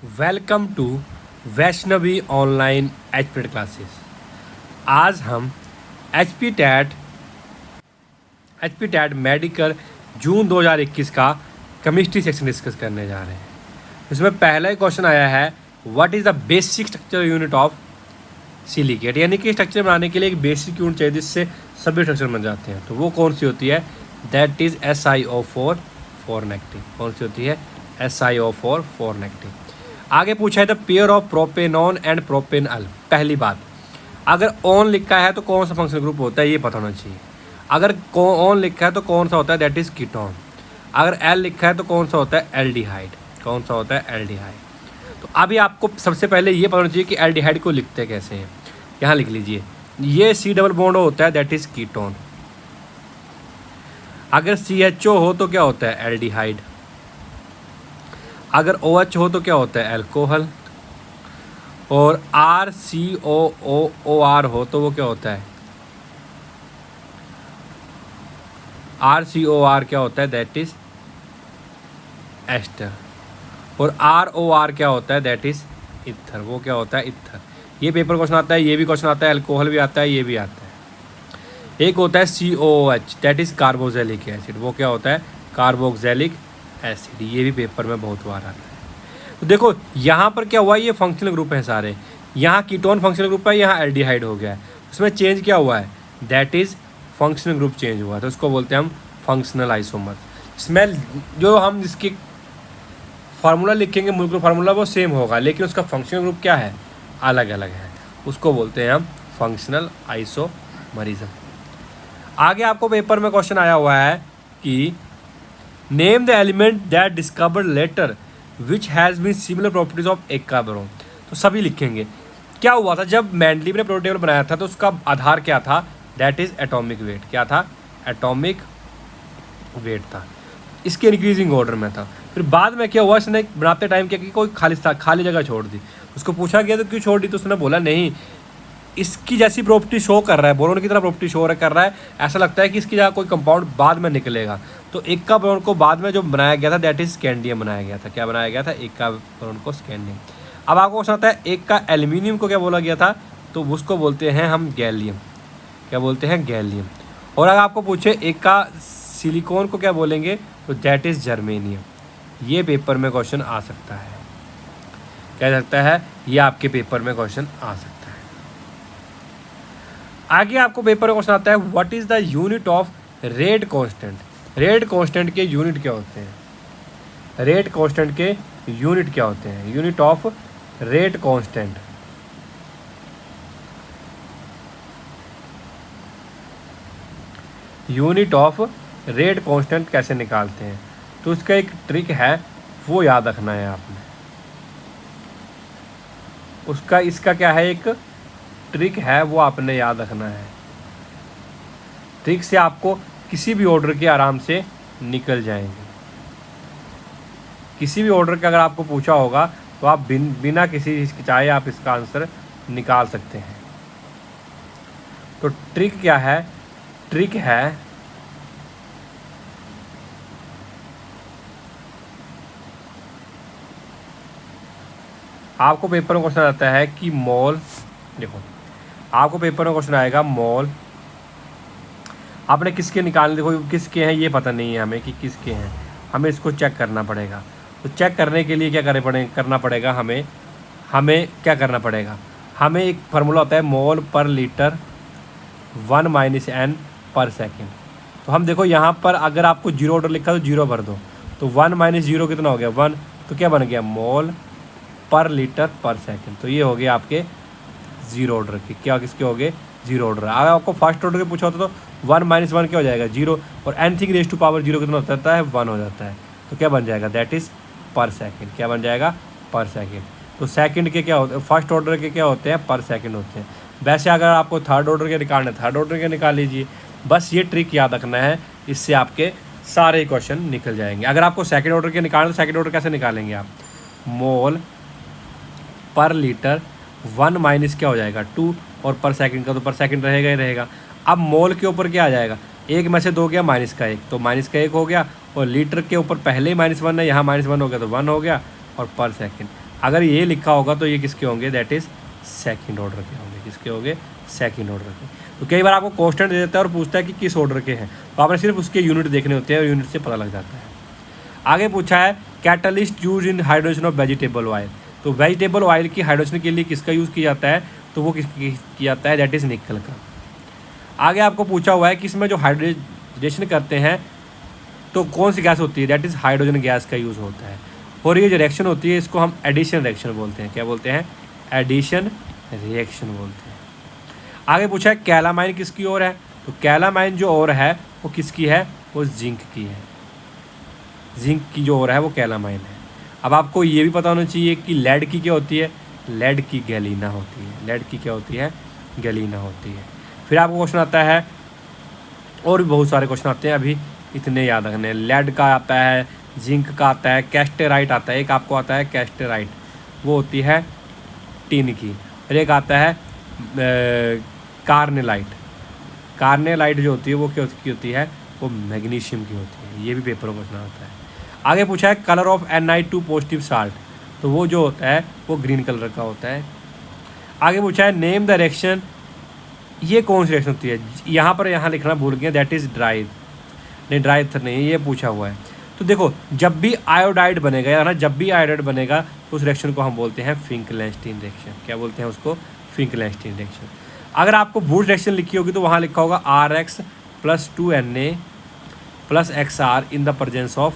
Welcome to Vaishnavi online HP classes. आज हम H P TET medical June 2021 का chemistry section discuss करने जा रहे हैं। इसमें पहला ही क्वेश्चन आया है, what is the basic structure unit of silicate. यानी कि स्ट्रक्चर बनाने के लिए एक बेसिक यूनिट चाहिए जिससे सभी स्ट्रक्चर बन जाते हैं। तो वो कौन सी होती है? That is SiO4 4 negative. कौन सी होती है? SiO4 4 negative. आगे पूछा है the pair of propanone and propanol. पहली बात, अगर ऑन लिखा है तो कौन सा फंक्शनल ग्रुप होता है ये पता होना चाहिए। अगर ऑन लिखा है तो कौन सा होता है? That is ketone. अगर एल लिखा है तो कौन सा होता है? एल्डिहाइड। कौन सा होता है? एल्डिहाइड। तो अभी आपको सबसे पहले ये पता होना चाहिए कि एल्डिहाइड को लिखते कैसे हैं। यहाँ लिख लीजिए, ये C डबल बॉन्ड होता है, दैट इज़ कीटोन। अगर CHO हो तो क्या होता है? एल्डिहाइड। अगर OH हो तो क्या होता है? अल्कोहल। और RCOOR हो तो वो क्या होता है? RCOR क्या होता है? That is ester. और ROR क्या होता है? That is ether. वो क्या होता है? इथर। ये पेपर क्वेश्चन आता है, ये भी क्वेश्चन आता है, अल्कोहल भी आता है, ये भी आता है। एक होता है COOH, that is carboxylic acid. वो क्या होता है? Carboxylic acid. ये भी पेपर में बहुत बार आता है। तो देखो यहाँ पर क्या हुआ है, ये फंक्शनल ग्रुप है सारे। यहाँ कीटोन फंक्शनल ग्रुप है, यहाँ एल्डिहाइड हो गया है। उसमें चेंज क्या हुआ है? That is functional group change हुआ है। तो उसको बोलते हैं हम फंक्शनल आइसोमर। इसमें जो हम इसकी फार्मूला लिखेंगे, मोलेक्युलर फार्मूला वो सेम होगा, लेकिन उसका फंक्शनल ग्रुप क्या है? अलग अलग है। उसको बोलते हैं हम फंक्शनल आइसोमरिज्म। आगे आपको पेपर में क्वेश्चन आया हुआ है कि name the element that discovered later which has been similar properties of eka boron. तो सभी लिखेंगे। क्या हुआ था जब मेंडलीव ने प्रोटेबल बनाया था तो उसका आधार क्या था? That is atomic weight. क्या था? एटॉमिक वेट था। इसके इंक्रीजिंग ऑर्डर में था। फिर बाद में क्या हुआ, इसने बनाते टाइम क्या कि कोई खाली जगह छोड़ दी। उसको पूछा गया तो क्यों छोड़ दी, तो उसने बोला नहीं, इसकी जैसी प्रॉपर्टी शो कर रहा है, बोरोन की तरह प्रॉपर्टी शो कर रहा है, ऐसा लगता है कि इसकी जगह कोई कंपाउंड बाद में निकलेगा। तो एका बोरोन को बाद में जो बनाया गया था दैट इज स्कैंडियम बनाया गया था। क्या बनाया गया था? एका बोरोन को स्कैंडियम। अब आपको क्वेश्चन आता है एक का एल्यूमिनियम को क्या बोला गया था? तो उसको बोलते हैं हम गैलियम। क्या बोलते हैं? गैलियम। और अगर आपको पूछे एक का सिलिकॉन को क्या बोलेंगे, तो दैट इज़ जर्मेनियम। ये पेपर में क्वेश्चन आ सकता है। क्या सकता है? ये आपके पेपर में क्वेश्चन आ सकता है। आगे आपको पेपर में क्वेश्चन आता है, what is the unit of rate constant. Rate constant के यूनिट क्या होते हैं? रेट कांस्टेंट के यूनिट क्या होते हैं? Unit of rate constant. Unit of rate constant कैसे निकालते हैं? तो उसका एक ट्रिक है, वो याद रखना है आपने। उसका इसका क्या है, एक ट्रिक है, वो आपने याद रखना है। ट्रिक से आपको किसी भी ऑर्डर के आराम से निकल जाएंगे। किसी भी ऑर्डर का अगर आपको पूछा होगा तो आप बिना किसी हिचकिचाए आप इसका आंसर निकाल सकते हैं। तो ट्रिक क्या है? ट्रिक है आपको पेपर में क्वेश्चन आता है कि मोल, देखो आपको पेपर में क्वेश्चन आएगा मोल, आपने किसके निकालने, देखो किसके हैं ये पता नहीं है हमें कि किसके हैं, हमें इसको चेक करना पड़ेगा। तो चेक करने के लिए क्या करना पड़ेगा हमें क्या करना पड़ेगा? हमें एक फार्मूला होता है मोल पर लीटर 1 - n पर सेकेंड। तो हम देखो यहाँ पर अगर आपको जीरो ऑर्डर लिखा तो जीरो भर दो, तो 1 - 0 कितना हो गया? 1। तो क्या बन गया? मोल पर लीटर पर सेकेंड। तो ये हो गया आपके जीरो ऑर्डर के। क्या किसके हो गए? Zero order. अगर आपको फर्स्ट ऑर्डर के पूछा होता तो 1 - 1 क्या हो जाएगा? 0। और एनथिंग रेज टू पावर 0 कितना हो जाता है? 1 हो जाता है। तो क्या बन जाएगा? दैट इज़ पर सेकेंड। क्या बन जाएगा? पर सेकेंड। तो सेकेंड के क्या होते हैं? फर्स्ट ऑर्डर के क्या होते हैं? पर सेकेंड होते हैं। वैसे अगर आपको थर्ड ऑर्डर के निकालना है, थर्ड ऑर्डर के निकाल लीजिए। बस ये ट्रिक याद रखना है, इससे आपके सारे क्वेश्चन निकल जाएंगे। अगर आपको सेकेंड ऑर्डर के निकालना, तो सेकेंड ऑर्डर कैसे निकालेंगे आप? मोल पर लीटर 1 - क्या हो जाएगा? 2। और पर सेकंड का तो पर सेकंड रहेगा ही रहेगा। अब मोल के ऊपर क्या आ जाएगा? एक में से 2 गया -1, तो -1 हो गया। और लीटर के ऊपर पहले ही -1 है, यहाँ -1 हो गया तो 1 हो गया। और पर सेकंड अगर ये लिखा होगा तो ये किसके होंगे, दैट इज़ सेकंड ऑर्डर के होंगे। किसके होंगे, सेकंड ऑर्डर के। तो कई बार आपको क्वेश्चन दे देता है और पूछता है कि किस ऑर्डर के हैं, तो आपने सिर्फ उसके यूनिट देखने होते हैं और यूनिट से पता लग जाता है। आगे पूछा है catalyst use in hydrogen of vegetable oil. तो वेजिटेबल ऑयल की हाइड्रोजन के लिए किसका यूज़ किया जाता है, तो वो किया जाता है, दैट इज़ निकल का। आगे आपको पूछा हुआ है कि इसमें जो हाइड्रेशन करते हैं तो कौन सी गैस होती है, दैट इज़ हाइड्रोजन गैस का यूज़ होता है। और ये जो रिएक्शन होती है इसको हम एडिशन रिएक्शन बोलते हैं। क्या बोलते हैं, एडिशन रिएक्शन बोलते हैं। आगे पूछा है कैलामाइन किसकी ओर है, तो कैलामाइन जो ओर है वो किसकी है, वो जिंक की है। जिंक की जो ओर है वो कैलामाइन है। अब आपको ये भी पता होना चाहिए कि लेड की क्या होती है, लेड की गैलीना होती है। लेड की क्या होती है, गैलीना होती है। फिर आपको क्वेश्चन आता है, और भी बहुत सारे क्वेश्चन आते हैं, अभी इतने याद रखने हैं। लेड का आता है, जिंक का आता है, कैस्टेराइट आता है, एक आपको आता है कैस्टेराइट, वो होती है टिन की। और एक आता है कार्नेलाइट। कार्नेलाइट जो होती है वो क्या की होती है, वो मैग्नीशियम की होती है। ये भी पेपर में क्वेश्चन आता है। आगे पूछा है colour of Ni2 positive salt, तो वो जो होता है वो ग्रीन कलर का होता है। आगे पूछा है नेम द रिएक्शन, ये कौन सी रिएक्शन होती है, यहाँ लिखना भूल गया, दैट इज़ ड्राई, नहीं ड्राई इथर नहीं, ये पूछा हुआ है। तो देखो जब भी आयोडाइड बनेगा या ना, जब भी आयोडाइड बनेगा तो उस रिएक्शन को हम बोलते हैं फिंकलैंस्टीन रिएक्शन। क्या बोलते हैं उसको, फिंकलैंस्टीन रिएक्शन। अगर आपको बूट रिएक्शन लिखी होगी तो वहाँ लिखा होगा RX + 2Na + XR in the presence of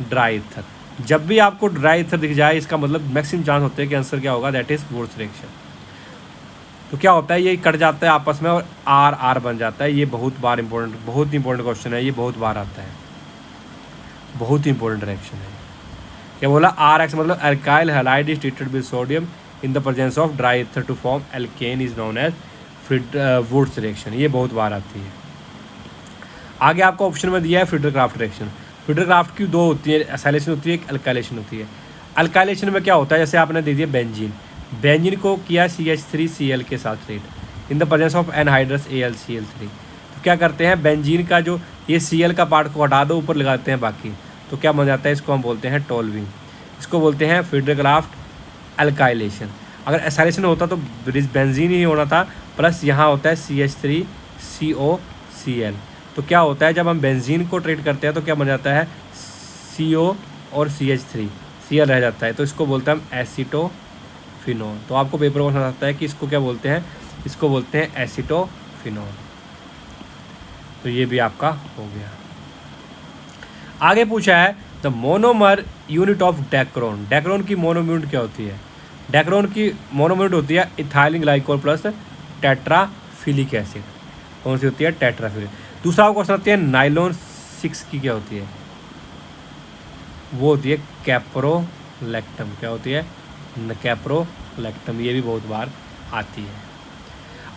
dry ether. जब भी आपको ड्राई इथर दिख जाए इसका मतलब मैक्सिमम चांस होते हैं कि आंसर क्या होगा, दैट इज़ वुड्स रिएक्शन। तो क्या होता है, ये कट जाता है आपस में और RR बन जाता है। ये बहुत बार इंपॉर्टेंट, बहुत इंपॉर्टेंट क्वेश्चन है, ये बहुत बार आता है, बहुत इंपॉर्टेंट रिएक्शन है। क्या बोला, RX मतलब alkyl halide is treated with sodium in the presence of dry ether to form alkane is known as Wurtz reaction. ये बहुत बार आती है। आगे आपको ऑप्शन में दिया है फ्रिडर-क्राफ्ट रिएक्शन। फ्रिडर-क्राफ्ट की दो होती है, एसाइलेशन होती है, एक अल्काइलेशन होती है। अल्काइलेशन में क्या होता है, जैसे आपने दे दिया बेंजीन, बेंजीन को किया CH3Cl के साथ treat in the presence of anhydrous AlCl3। तो क्या करते हैं, बेंजीन का जो ये Cl का पार्ट को हटा दो, ऊपर लगाते हैं बाकी, तो क्या बन जाता है, इसको हम बोलते हैं टोल्विंग। इसको बोलते हैं फ्रिडर-क्राफ्ट अल्काइलेशन। अगर एसाइलेशन होता तो बेंजीन ही होना था, प्लस यहाँ होता है CH3COCl। तो क्या होता है, जब हम बेंजीन को ट्रीट करते हैं तो क्या बन जाता है, CO और CH3, Cl रह जाता है, तो इसको बोलते हैं हम एसीटोफिनोल। तो आपको पेपर में समझ आता है कि इसको क्या बोलते हैं, इसको बोलते हैं एसीटोफिनोल। तो ये भी आपका हो गया। आगे पूछा है the monomer unit of Dacron. Dacron की मोनोमर यूनिट क्या होती है, डेक्रोन की मोनोमर यूनिट होती है इथाइलिन ग्लाइकोल प्लस टेट्राफिलिक एसिड। कौन सी होती है, टेट्राफिलिक। दूसरा क्वेश्चन आती है नाइलॉन 6 की क्या होती है, वो होती है कैप्रोलैक्टम। क्या होती है, कैप्रोलैक्टम। ये भी बहुत बार आती है।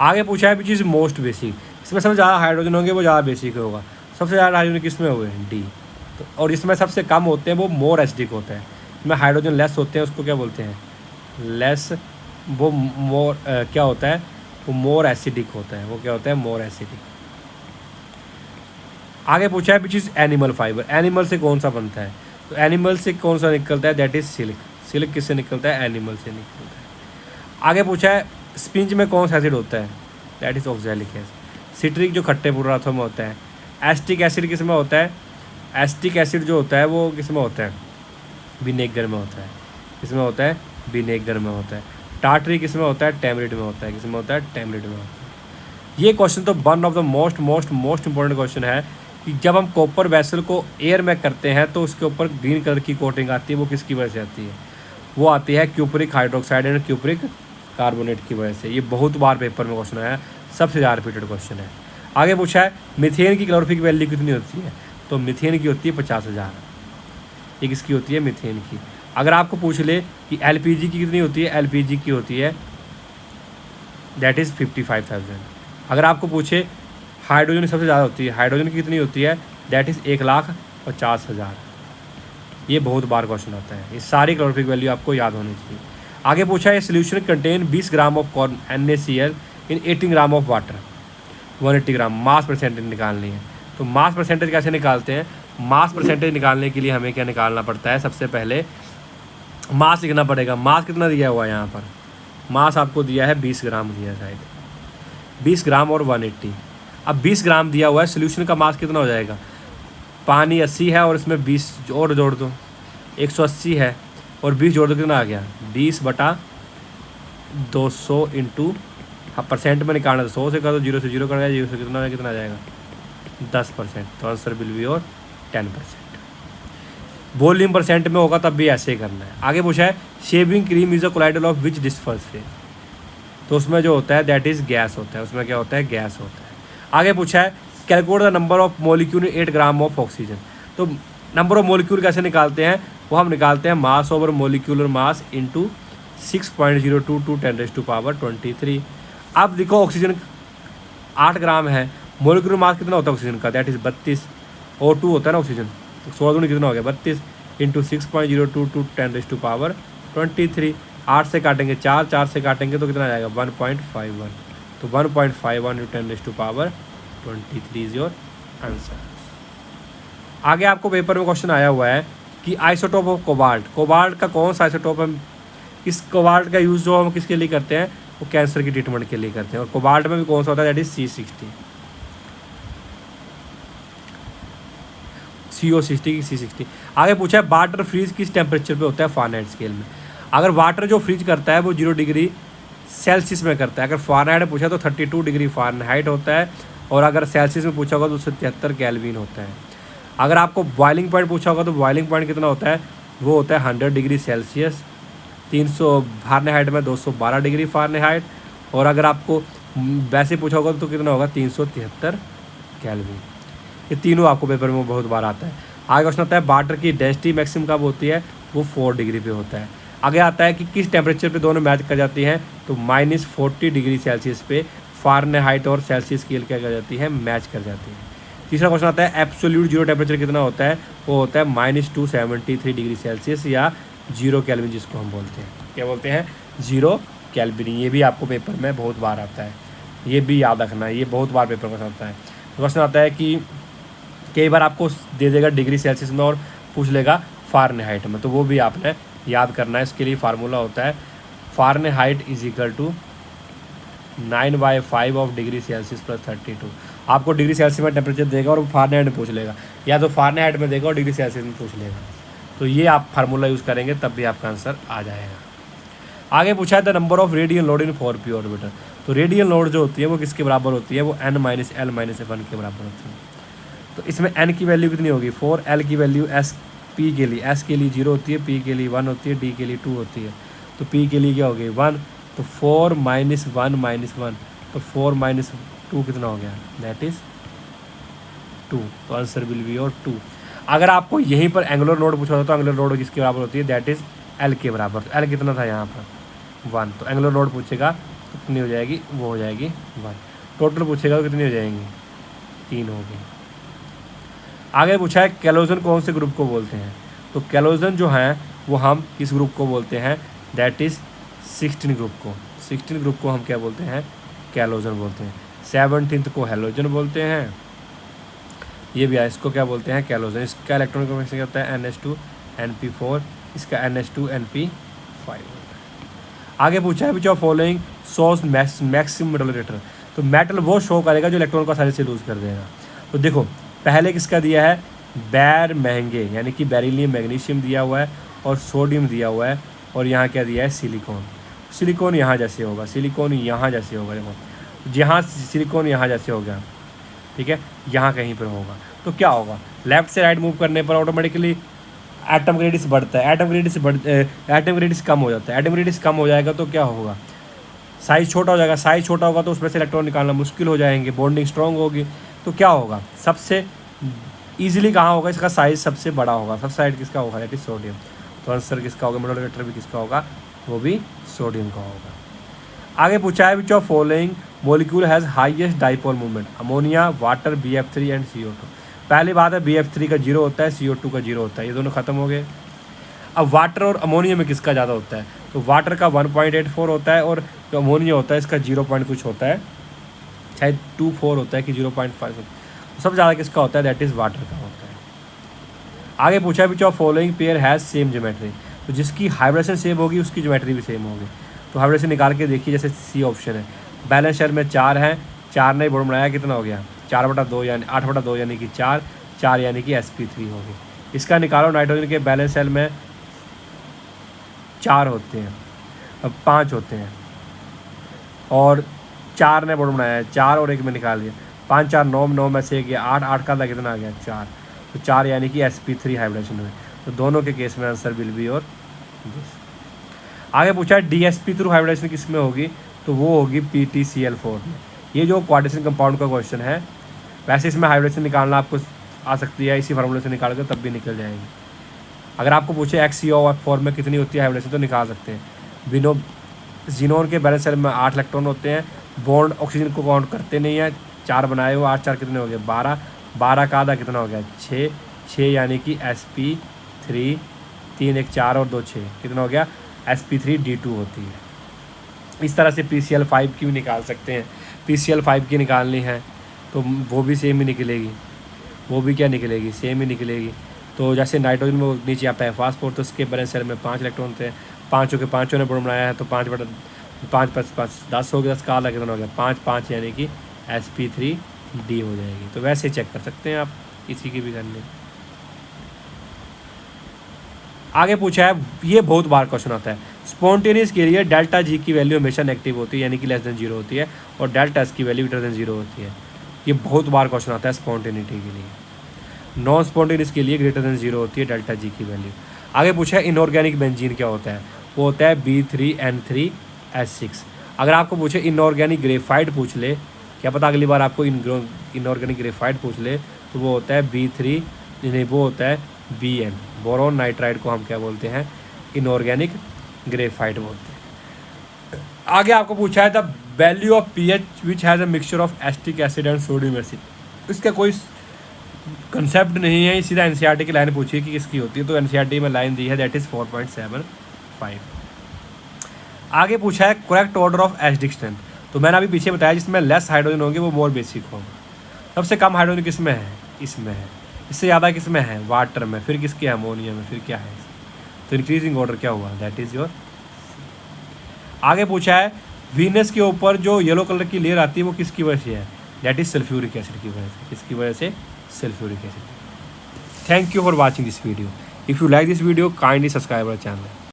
आगे पूछा है विच इज़ मोस्ट बेसिक। इसमें सबसे ज़्यादा हाइड्रोजन होंगे वो ज़्यादा बेसिक होगा। सबसे ज़्यादा हाइड्रोजन किस में हुए, डी। तो और इसमें सबसे कम होते हैं वो मोर एसिडिक होता है। इसमें हाइड्रोजन लेस होते हैं, उसको क्या बोलते हैं, लेस। वो मोर क्या होता है, वो मोर एसिडिक होता है। वो क्या होता है, मोर एसिडिक। आगे पूछा है which is animal fibre. Animal से कौन सा बनता है, तो एनिमल से कौन सा निकलता है, दैट इज़ सिल्क। सिल्क किससे निकलता है, एनिमल से निकलता है। आगे पूछा है स्पिंज में कौन सा एसिड होता है, that is oxalic acid. Citric जो खट्टे पदार्थों में होता है। एस्टिक एसिड किस में होता है, एस्टिक एसिड जो होता है वो किस में होता है, विनेगर में होता है। किस में होता है, विनेगर में होता है। टार्टरी किस में होता है, टैमरिड में होता है। किस में होता है, टैमरिड में होता है। ये क्वेश्चन तो one of the most important question है कि जब हम कॉपर वेसल को एयर में करते हैं तो उसके ऊपर ग्रीन कलर की कोटिंग आती है, वो किसकी वजह से आती है, वो आती है cupric hydroxide and cupric carbonate की वजह से। ये बहुत बार पेपर में क्वेश्चन आया, सबसे ज़्यादा रिपीटेड क्वेश्चन है। आगे पूछा है मिथेन की कैलोरीफिक वैल्यू कितनी होती है, तो मिथेन की होती है 50,000। ये किसकी होती है, मिथेन की। अगर आपको पूछ ले कि एलपीजी की कितनी होती है, एलपीजी की होती है दैट इज़ 55,000। अगर आपको पूछे हाइड्रोजन सबसे ज़्यादा होती है, हाइड्रोजन की कितनी होती है, दैट इज़ 1,50,000। ये बहुत बार क्वेश्चन आता है। ये सारी कैलोरीफिक वैल्यू आपको याद होनी चाहिए। आगे पूछा है solution contain 20 gram of corn NaCl in 80 gram of water 180 gram. Mass percentage निकालनी है, तो मास परसेंटेज कैसे निकालते हैं, मास परसेंटेज निकालने के लिए हमें क्या निकालना पड़ता है, सबसे पहले मास लिखना पड़ेगा। मास कितना दिया हुआ है यहाँ पर, मास आपको दिया है 20 ग्राम दिया है शायद, 20 ग्राम और 180। अब 20 ग्राम दिया हुआ है, सोल्यूशन का मास कितना हो जाएगा, पानी 80 है और इसमें 20 और जोड़ दो, 180 है और 20 जोड़ दो, कितना आ गया 20/200 इंटू, हाँ परसेंट में निकालना, तो 100 से कर दो, 0 से 0 कर गया, 0 से कितना आ जाएगा 10%। तो आंसर विल बी और 10%। वॉल्यूम परसेंट में होगा तब भी ऐसे ही करना है। आगे पूछा है shaving cream is a colloidal of which disperse phase, तो उसमें जो होता है दैट इज गैस होता है, उसमें क्या होता है, गैस होता है। आगे पूछा है calculate the number of molecule 8 gram of oxygen, तो नंबर ऑफ मोलिक्यूल कैसे निकालते हैं, वो हम निकालते हैं मास ओवर मोलिक्यूलर मास इंटू 6.022 10⁻23। अब देखो ऑक्सीजन 8 ग्राम है, मोलिक्यूलर मास कितना होता है ऑक्सीजन का, दैट इज 32, O2 होता है ना ऑक्सीजन, तो 16 दूनी कितना हो गया 32 इंटू 6.022 10⁻23। 8 से काटेंगे 4, 4 से काटेंगे तो कितना आ जाएगा 1.51, तो 1.51 इंटू 10⁻23 इज योर आंसर। आगे आपको पेपर में क्वेश्चन आया हुआ है कि आइसोटोप ऑफ कोबाल्ट, कोबाल्ट का कौन सा आइसोटोप है, इस कोबाल्ट का यूज़ जो हम किसके लिए करते हैं, वो कैंसर की ट्रीटमेंट के लिए करते हैं, और कोबाल्ट में भी कौन सा होता है, दैट इज CO60 की C60। आगे पूछा है वाटर फ्रीज किस टेम्परेचर पे होता है फ़ारेनहाइट स्केल में। अगर वाटर जो फ्रीज करता है वो 0 डिग्री सेल्सियस में करता है, अगर फ़ारेनहाइट में पूछा तो 32 डिग्री फ़ारेनहाइट होता है, और अगर सेल्सियस में पूछा होगा तो 173 केल्विन होता है। अगर आपको बॉइलिंग पॉइंट पूछा होगा तो बॉइलिंग पॉइंट कितना होता है, वो होता है 100 डिग्री सेल्सियस, 300 फ़ारेनहाइट में 212 डिग्री फ़ारेनहाइट, और अगर आपको वैसे पूछा होगा तो कितना होगा 373 केल्विन। ये तीनों आपको पेपर में बहुत बार आता है। आगे क्वेश्चन आता है वाटर की डेंसिटी मैक्सिमम कब होती है, वो 4 डिग्री पे होता है। आगे आता है कि किस टेम्परेचर पे दोनों मैच कर जाती हैं, तो -40 डिग्री सेल्सियस पे फ़ारेनहाइट और सेल्सियस स्केल क्या कर जाती है, मैच कर जाती है। तीसरा क्वेश्चन आता है एब्सोल्यूट जीरो टेम्परेचर कितना होता है, वो होता है -273 डिग्री सेल्सियस या 0 केल्विन, जिसको हम बोलते हैं, क्या बोलते हैं 0 केल्विन। ये भी आपको पेपर में बहुत बार आता है, ये भी याद रखना है, ये बहुत बार पेपर में आता है। क्वेश्चन आता है कि कई बार आपको दे देगा डिग्री सेल्सियस में और पूछ लेगा फ़ारेनहाइट में, तो वो भी आपने याद करना है। इसके लिए फार्मूला होता है Fahrenheit is equal to 9/5 of degree Celsius plus 32। आपको डिग्री सेल्सियस में टेम्परेचर देगा और फ़ारेनहाइट में पूछ लेगा, या तो फ़ारेनहाइट में देगा और डिग्री सेल्सियस में पूछ लेगा, तो ये आप फार्मूला यूज़ करेंगे तब भी आपका आंसर आ जाएगा। आगे पूछा है the number of radial load in 4p orbiter, तो रेडियल लोड जो होती है वो किसके बराबर होती है, वो n - l - 1 के बराबर होती है। तो इसमें n की वैल्यू कितनी होगी 4, l की वैल्यू s p के लिए, s के लिए 0 होती है, p के लिए 1 होती है, d के लिए 2 होती है, तो p के लिए क्या होगी 1, तो 4 - 1 - 1, तो 4 - 2 कितना हो गया, दैट इज़ 2, तो आंसर विल बी और 2। अगर आपको यहीं पर एंगुलर लोड पूछा होता तो एंगुलर लोड किसके बराबर होती है, दैट इज़ l के बराबर, तो l कितना था यहाँ पर 1, तो एंगुलर लोड पूछेगा तो कितनी हो जाएगी, वो हो जाएगी 1। टोटल पूछेगा तो कितनी हो जाएंगी, 3 होगी। आगे पूछा है कैलोजन कौन से ग्रुप को बोलते हैं, तो कैलोजन जो है वो हम किस ग्रुप को बोलते हैं, दैट इज़ 16 ग्रुप को। 16 ग्रुप को हम क्या बोलते हैं, कैलोजन बोलते हैं। 17th को हेलोजन बोलते हैं, ये भी है, इसको क्या बोलते हैं, कैलोजन। इसका इलेक्ट्रॉन कॉन्फिगरेशन क्या होता है NH2 NP4, इसका NH2 NP5 होता है। आगे पूछा है which of following shows maximum metal Ritter, तो मेटल वो शो करेगा जो इलेक्ट्रॉन को आसानी से लूज कर देगा। तो देखो पहले किसका दिया है, बैर महंगे, यानी कि बेरिलियम मैग्नीशियम दिया हुआ है और सोडियम दिया हुआ है, और यहाँ क्या दिया है सिलिकॉन। सिलिकॉन यहाँ जैसे होगा, सिलिकॉन यहाँ जैसे होगा, देखो जहाँ सिलिकॉन यहाँ जैसे हो गया, ठीक है, यहाँ कहीं पर होगा, तो क्या होगा, लेफ्ट से राइट मूव करने पर ऑटोमेटिकली एटम का रेडियस बढ़ता है, एटम का रेडियस कम हो जाता है, एटम का रेडियस कम हो जाएगा तो क्या होगा, साइज़ छोटा हो जाएगा, साइज़ छोटा होगा तो उसमें से इलेक्ट्रॉन निकालना मुश्किल हो जाएंगे, बॉन्डिंग स्ट्रॉन्ग होगी, तो क्या होगा, सबसे ईजिली कहाँ होगा, इसका साइज़ सबसे बड़ा होगा, सबसे साइड किसका होगा, दैट इज सोडियम, तो आंसर किसका होगा, मेटल रिएक्टर भी किसका होगा, वो भी सोडियम का होगा। आगे पूछा है which of following molecule has highest dipole movement, ammonia, water, BF3 and CO2। पहली बात है BF3 का 0 होता है, CO2 का 0 होता है, ये दोनों खत्म हो गए। अब वाटर और अमोनिया में किसका ज़्यादा होता है, तो वाटर का 1.84 होता है, और जो अमोनिया होता है इसका 0 कुछ होता है, शायद 24 होता है कि 0.5 होता है, सबसे ज़्यादा किसका होता है, दैट इज़ वाटर का होता है। आगे पूछा है which of following pair has same geometry, तो जिसकी हाइब्रिडेशन सेम होगी उसकी ज्योमेट्री भी सेम होगी। तो हाइब्रिडेशन निकाल के देखिए, जैसे सी ऑप्शन है, बैलेंस शेल में 4 है, 4 ने बोर्ड बनाया, कितना हो गया 4/2 यानी 8/2 यानी कि 4, 4 यानी कि sp3 होगी। इसका निकालो, नाइट्रोजन के बैलेंस सेल में 4 होते हैं, अब 5 होते हैं और 4 ने बोर्ड बनाया है, 4 और 1 में निकाल दिया, 5 4 9, 9 में से 1 गया 8, 8 का था कितना आ गया 4, तो 4 यानी कि sp3 हाइब्रिडेशन हुए। तो दोनों के केस में आंसर विल बी और दिस। आगे पूछा है DsP थ्रू हाइब्रिडेशन किस में होगी, तो वो होगी PtCl4 में। ये जो क्वाड्रेशन कंपाउंड का क्वेश्चन है, वैसे इसमें हाइब्रिडेशन निकालना आपको आ सकती है, इसी फार्मूले से निकाल कर तब भी निकल जाएगी। अगर आपको पूछे XeO4 में कितनी होती है हाइब्रिडेशन तो निकाल सकते हैं। जीनोन के बैलेंस सेल में 8 इलेक्ट्रॉन होते हैं, बॉन्ड ऑक्सीजन को काउंट करते नहीं है, 4 बनाए हुए, 8 4 कितने हो गए 12, 12 का आधा कितना हो गया 6, 6 यानी कि sp3, 3 1 4 और 2 6 कितना हो गया sp3d2 होती है। इस तरह से PCl5 की भी निकाल सकते हैं। PCl5 की निकालनी है तो वो भी सेम ही निकलेगी, वो भी क्या निकलेगी सेम ही निकलेगी। तो जैसे नाइट्रोजन में नीचे आता है फास्फोर, तो उसके बैलेंस सेल में 5 इलेक्ट्रॉन होते हैं, पाँचों के पाँचों ने बॉन्ड बनाया है, तो 5 + 5 10 हो गया, 10 का आधा कितना हो गया 5 5 यानी कि sp3d हो जाएगी। तो वैसे चेक कर सकते हैं आप, किसी की भी करनी। आगे पूछा है, ये बहुत बार क्वेश्चन आता है, स्पॉन्टेनियस के लिए डेल्टा जी की वैल्यू हमेशा नेगेटिव होती है यानी कि लेस देन 0 होती है, और डेल्टा एस की वैल्यू ग्रेटर देन 0 होती है। ये बहुत बार क्वेश्चन आता है स्पॉन्टेनिटी के लिए। नॉन स्पॉन्टेनियस के लिए ग्रेटर देन 0 होती है डेल्टा जी की वैल्यू। आगे पूछा है इनऑर्गेनिक बेंजीन क्या होता है, वो होता है B3N3S6। अगर आपको पूछे इनऑर्गेनिक ग्रेफाइट पूछ ले, क्या पता अगली बार आपको इनऑर्गेनिक ग्रेफाइट पूछ ले, तो वो होता है B3, नहीं वो होता है Bn, बोरोन नाइट्राइड को हम क्या बोलते हैं इनऑर्गेनिक ग्रेफाइट बोलते हैं। आगे आपको पूछा है the value of pH which has a mixture of acetic acid and sodium acid. इसका कोई कंसेप्ट नहीं है, सीधा NCERT की लाइन पूछी है कि किसकी होती है, तो NCERT में लाइन दी है दैट इज़ 4.75। आगे पूछा है correct order of acidic strength, तो मैंने अभी पीछे बताया जिसमें लेस हाइड्रोजन होंगे वो मोर बेसिक होगा। सबसे कम हाइड्रोजन किसमें है, इसमें है। इससे ज़्यादा किसमें है, वाटर में, फिर किसके अमोनिया में, फिर क्या है, तो इंक्रीजिंग ऑर्डर क्या हुआ, दैट इज़ योर। आगे पूछा है वीनस के ऊपर जो येलो कलर की लेयर आती है वो किसकी वजह से है, दैट इज़ सल्फ्यूरिक एसिड की वजह से। किसकी वजह से, sulphuric acid. Thank you for watching this video. If you like this video kindly subscribe our channel.